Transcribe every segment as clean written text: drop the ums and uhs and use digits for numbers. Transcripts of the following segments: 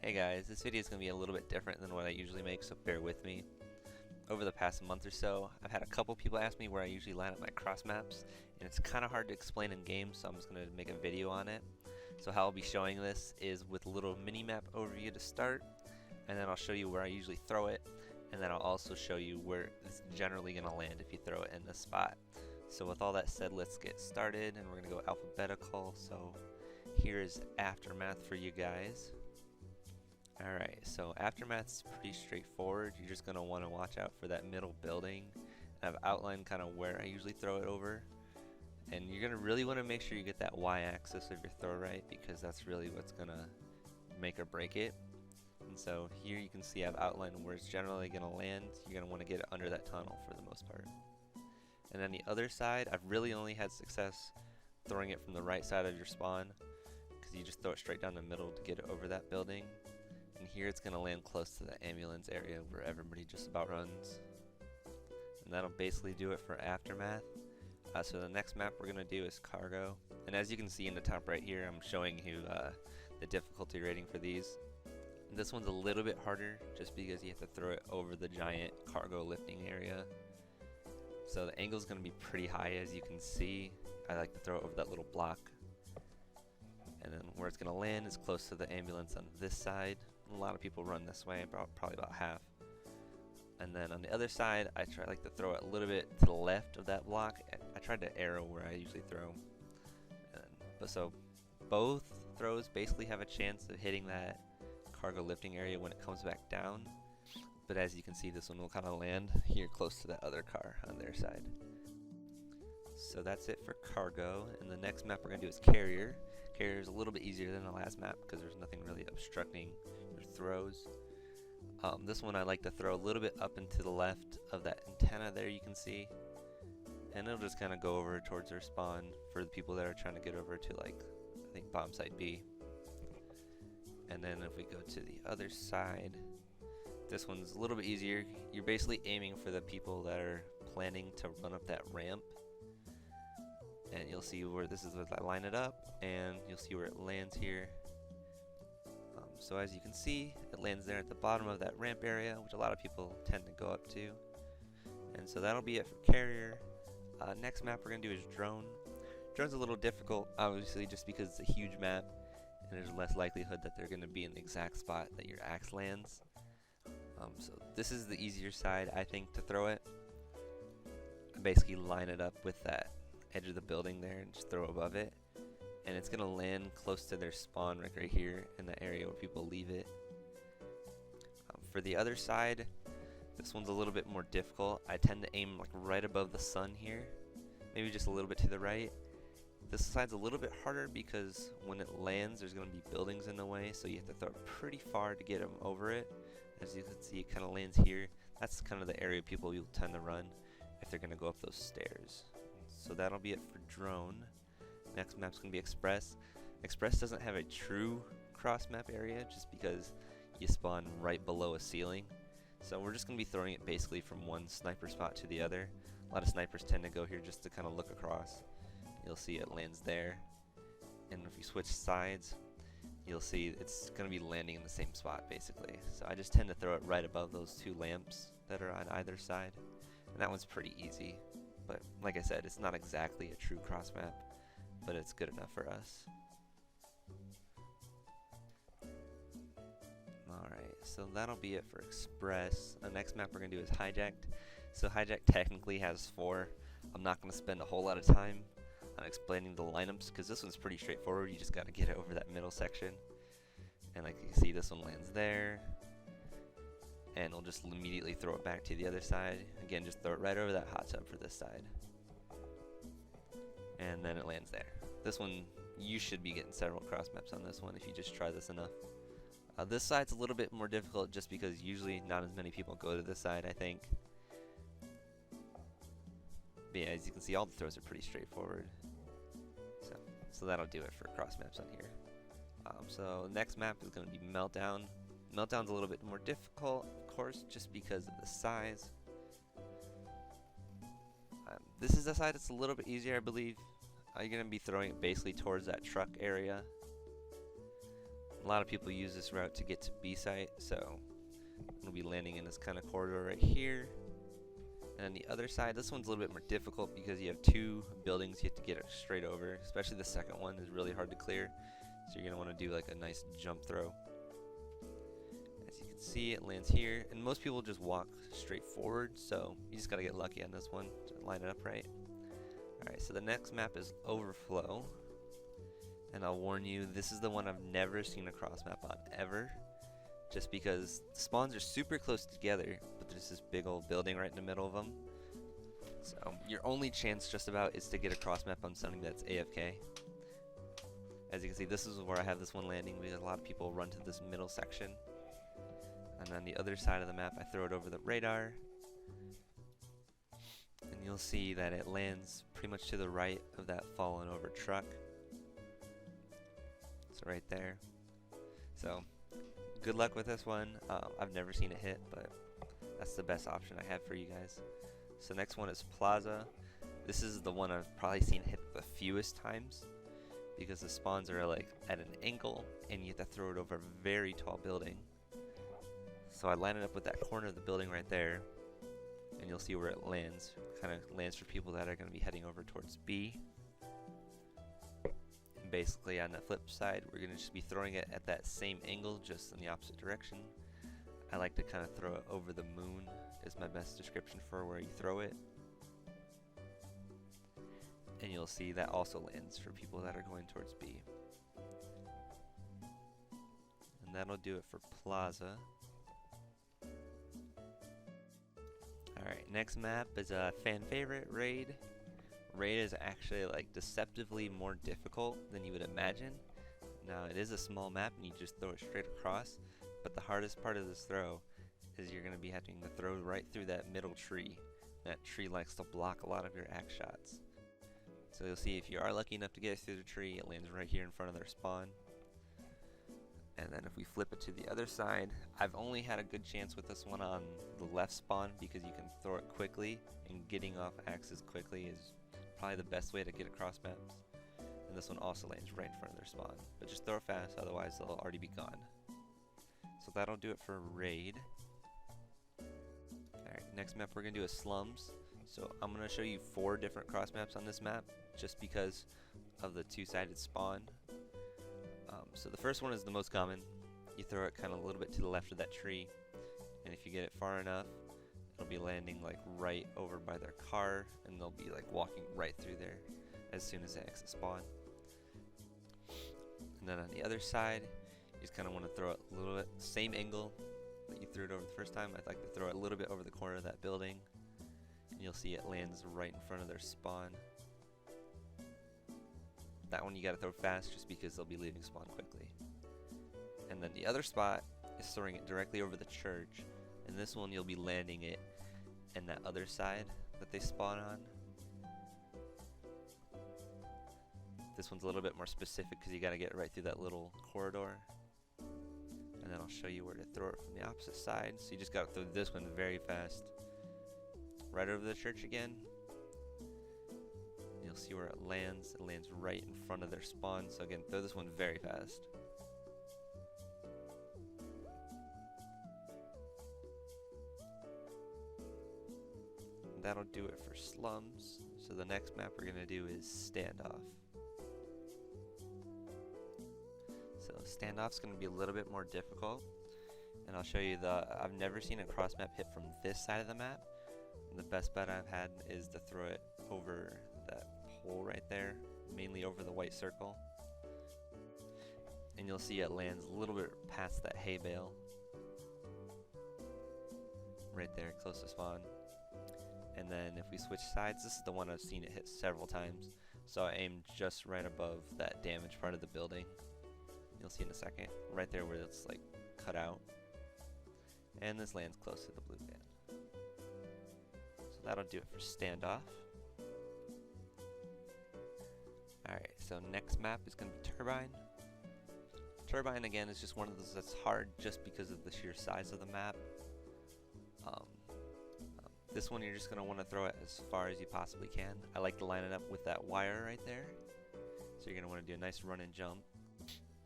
Hey guys, this video is going to be a little bit different than what I usually make, so bear with me. Over the past month or so, I've had a couple people ask me where I usually line up my cross maps, and it's kind of hard to explain in game, so I'm just going to make a video on it. So how I'll be showing this is with a little mini-map overview to start, and then I'll show you where I usually throw it, and then I'll also show you where it's generally going to land if you throw it in this spot. So with all that said, let's get started, and we're going to go alphabetical. So here is Aftermath for you guys. Alright, so Aftermath's pretty straightforward. You're just going to want to watch out for that middle building. I've outlined kind of where I usually throw it over. And you're going to really want to make sure you get that y-axis of your throw right, because that's really what's going to make or break it. And so here you can see I've outlined where it's generally going to land. You're going to want to get it under that tunnel for the most part. And then the other side, I've really only had success throwing it from the right side of your spawn, because you just throw it straight down the middle to get it over that building. And here it's going to land close to the ambulance area where everybody just about runs. And that'll basically do it for Aftermath. So the next map we're going to do is Cargo. And as you can see in the top right here, I'm showing you the difficulty rating for these. And this one's a little bit harder just because you have to throw it over the giant cargo lifting area. So the angle is going to be pretty high, as you can see. I like to throw it over that little block. And then where it's going to land is close to the ambulance on this side. A lot of people run this way, probably about half. And then on the other side, I like to throw it a little bit to the left of that block. I tried to arrow where I usually throw. So both throws basically have a chance of hitting that cargo lifting area when it comes back down. But as you can see, this one will kind of land here close to that other car on their side. So that's it for Cargo, and the next map we're going to do is Carrier. Carrier is a little bit easier than the last map because there's nothing really obstructing your throws. This one I like to throw a little bit up and to the left of that antenna there, you can see. And it'll just kind of go over towards their spawn for the people that are trying to get over to, like, I think bomb site B. And then if we go to the other side, this one's a little bit easier. You're basically aiming for the people that are planning to run up that ramp. And you'll see where this is, as I line it up, and you'll see where it lands here. So as you can see, it lands there at the bottom of that ramp area, which a lot of people tend to go up to. And so that'll be it for Carrier. Next map we're going to do is Drone. Drone's a little difficult, obviously, just because it's a huge map, and there's less likelihood that they're going to be in the exact spot that your axe lands. So this is the easier side, I think, to throw it. I basically line it up with that edge of the building there and just throw above it, and it's gonna land close to their spawn right here in the area where people leave it. For the other side, this one's a little bit more difficult. I tend to aim like right above the sun here, maybe just a little bit to the right. This side's a little bit harder because when it lands there's gonna be buildings in the way, so you have to throw it pretty far to get them over it. As you can see, it kind of lands here. That's kind of the area people will tend to run if they're gonna go up those stairs. So that'll be it for Drone. Next map's going to be Express. Express doesn't have a true cross map area just because you spawn right below a ceiling. So we're just going to be throwing it basically from one sniper spot to the other. A lot of snipers tend to go here just to kind of look across. You'll see it lands there. And if you switch sides, you'll see it's going to be landing in the same spot basically. So I just tend to throw it right above those two lamps that are on either side. And that one's pretty easy. But like I said, it's not exactly a true cross map, but it's good enough for us. Alright, so that'll be it for Express. The next map we're going to do is Hijacked. So Hijacked technically has 4. I'm not going to spend a whole lot of time on explaining the lineups because this one's pretty straightforward. You just got to get it over that middle section. And like you can see, this one lands there. And we'll just immediately throw it back to the other side. Again, just throw it right over that hot tub for this side. And then it lands there. This one, you should be getting several cross maps on this one if you just try this enough. This side's a little bit more difficult just because usually not as many people go to this side, I think. But yeah, as you can see, all the throws are pretty straightforward. So that'll do it for cross maps on here. So the next map is going to be Meltdown. Meltdown's a little bit more difficult, of course, just because of the size. This is the side that's a little bit easier, I believe. You're going to be throwing it basically towards that truck area. A lot of people use this route to get to B site, so we'll be landing in this kind of corridor right here. And on the other side, this one's a little bit more difficult because you have two buildings you have to get it straight over. Especially the second one is really hard to clear, so you're going to want to do like a nice jump throw. As you can see, it lands here, and most people just walk straight forward, so you just got to get lucky on this one to line it up right. Alright, so the next map is Overflow, and I'll warn you, this is the one I've never seen a cross map on ever. Just because the spawns are super close together, but there's this big old building right in the middle of them. So your only chance just about is to get a cross map on something that's AFK. As you can see, this is where I have this one landing because a lot of people run to this middle section. And on the other side of the map, I throw it over the radar. And you'll see that it lands pretty much to the right of that fallen over truck. So right there. So good luck with this one. I've never seen it hit, but that's the best option I have for you guys. So next one is Plaza. This is the one I've probably seen hit the fewest times because the spawns are like at an angle and you have to throw it over a very tall building. So I landed up with that corner of the building right there, and you'll see where it lands. Kind of lands for people that are going to be heading over towards B. Basically on the flip side, we're going to just be throwing it at that same angle, just in the opposite direction. I like to kind of throw it over the moon is my best description for where you throw it. And you'll see that also lands for people that are going towards B. And that'll do it for Plaza. Alright, next map is a fan favorite, Raid. Raid is actually like deceptively more difficult than you would imagine. Now it is a small map and you just throw it straight across, but the hardest part of this throw is you're going to be having to throw right through that middle tree. That tree likes to block a lot of your axe shots. So you'll see if you are lucky enough to get it through the tree, it lands right here in front of their spawn. And then if we flip it to the other side, I've only had a good chance with this one on the left spawn because you can throw it quickly, and getting off axes quickly is probably the best way to get across maps. And this one also lands right in front of their spawn, but just throw it fast, otherwise they'll already be gone. So that'll do it for Raid. Alright, next map we're going to do is Slums. So I'm going to show you 4 different cross maps on this map just because of the two-sided spawn. So the first one is the most common. You throw it kind of a little bit to the left of that tree, and if you get it far enough, it'll be landing like right over by their car, and they'll be like walking right through there as soon as they exit spawn. And then on the other side, you just kind of want to throw it a little bit, same angle that you threw it over the first time. I'd like to throw it a little bit over the corner of that building, and you'll see it lands right in front of their spawn. That one you gotta throw fast just because they'll be leaving spawn quickly. And then the other spot is throwing it directly over the church, and this one you'll be landing it in that other side that they spawn on. This one's a little bit more specific because you gotta get right through that little corridor. And then I'll show you where to throw it from the opposite side. So you just gotta throw this one very fast. Right over the church again. You'll see where it lands. It lands right in front of their spawn. So again, throw this one very fast. And that'll do it for Slums. So the next map we're gonna do is Standoff. So Standoff's gonna be a little bit more difficult. And I'll show you I've never seen a cross map hit from this side of the map. And the best bet I've had is to throw it over that pole right there, mainly over the white circle. And you'll see it lands a little bit past that hay bale. Right there, close to spawn. And then if we switch sides, this is the one I've seen it hit several times. So I aimed just right above that damaged part of the building. You'll see in a second, right there where it's like cut out. And this lands close to the blue band. So that'll do it for Standoff. Alright, so next map is going to be Turbine. Turbine again is just one of those that's hard just because of the sheer size of the map. This one you're just going to want to throw it as far as you possibly can. I like to line it up with that wire right there. So you're going to want to do a nice run and jump.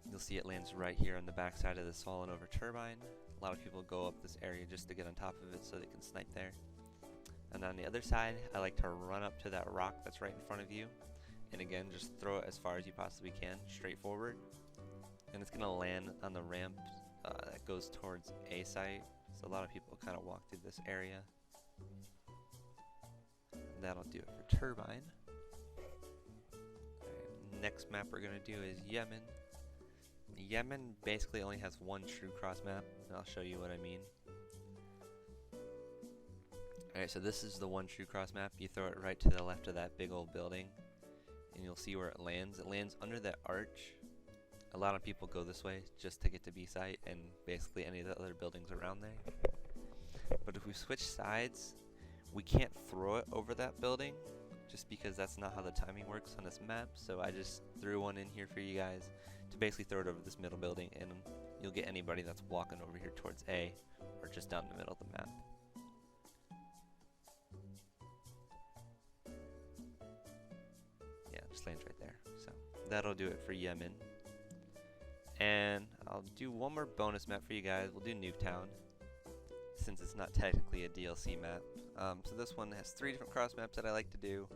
You'll see it lands right here on the back side of this fallen over turbine. A lot of people go up this area just to get on top of it so they can snipe there. And on the other side, I like to run up to that rock that's right in front of you. And again, just throw it as far as you possibly can, straight forward. And it's going to land on the ramp that goes towards A site. So a lot of people kind of walk through this area. And that'll do it for Turbine. Next map we're going to do is Yemen. Yemen basically only has one true cross map, and I'll show you what I mean. Alright, so this is the one true cross map. You throw it right to the left of that big old building, and you'll see where it lands. It lands under that arch. A lot of people go this way just to get to B site and basically any of the other buildings around there. But if we switch sides, we can't throw it over that building, just because that's not how the timing works on this map. So I just threw one in here for you guys to basically throw it over this middle building, and you'll get anybody that's walking over here towards A or just down the middle of the map. Yeah, just lands right there. So that'll do it for Yemen. And I'll do one more bonus map for you guys. We'll do Nuketown, since it's not technically a DLC map. So this one has 3 different cross maps that I like to do,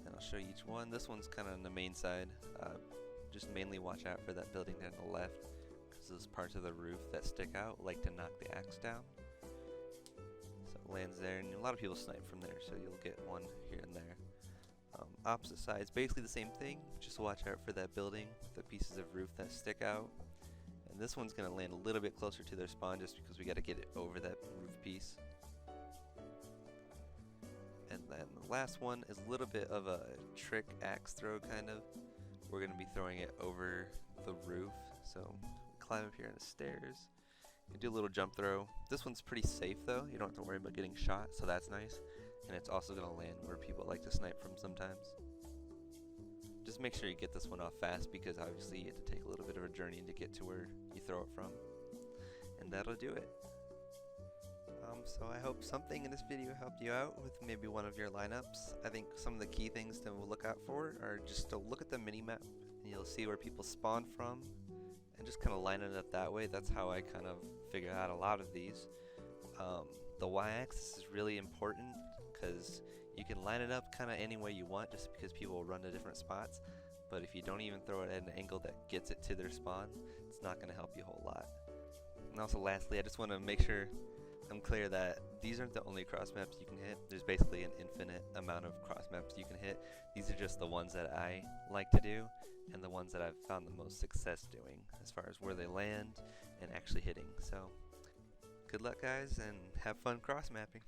and I'll show you each one. This one's kind of on the main side. Just mainly watch out for that building down the left, because those parts of the roof that stick out like to knock the axe down. So it lands there, and a lot of people snipe from there, so you'll get one here and there. Opposite sides, basically the same thing, just watch out for that building with the pieces of roof that stick out. And this one's going to land a little bit closer to their spawn just because we got to get it over that roof piece. And then the last one is a little bit of a trick axe throw kind of. We're going to be throwing it over the roof. So climb up here on the stairs. You do a little jump throw. This one's pretty safe though. You don't have to worry about getting shot, so that's nice. And it's also going to land where people like to snipe from sometimes. Just make sure you get this one off fast, because obviously you have to take a little bit of a journey to get to where you throw it from. And that'll do it. So I hope something in this video helped you out with maybe one of your lineups. I think some of the key things to look out for are just to look at the mini-map, and you'll see where people spawn from, and just kind of line it up that way. That's how I kind of figure out a lot of these. The y-axis is really important, because you can line it up kind of any way you want, just because people will run to different spots. But if you don't even throw it at an angle that gets it to their spawn, it's not going to help you a whole lot. And also lastly, I just want to make sure I'm clear that these aren't the only cross maps you can hit. There's basically an infinite amount of cross maps you can hit. These are just the ones that I like to do, and the ones that I've found the most success doing as far as where they land and actually hitting. So good luck guys, and have fun cross mapping.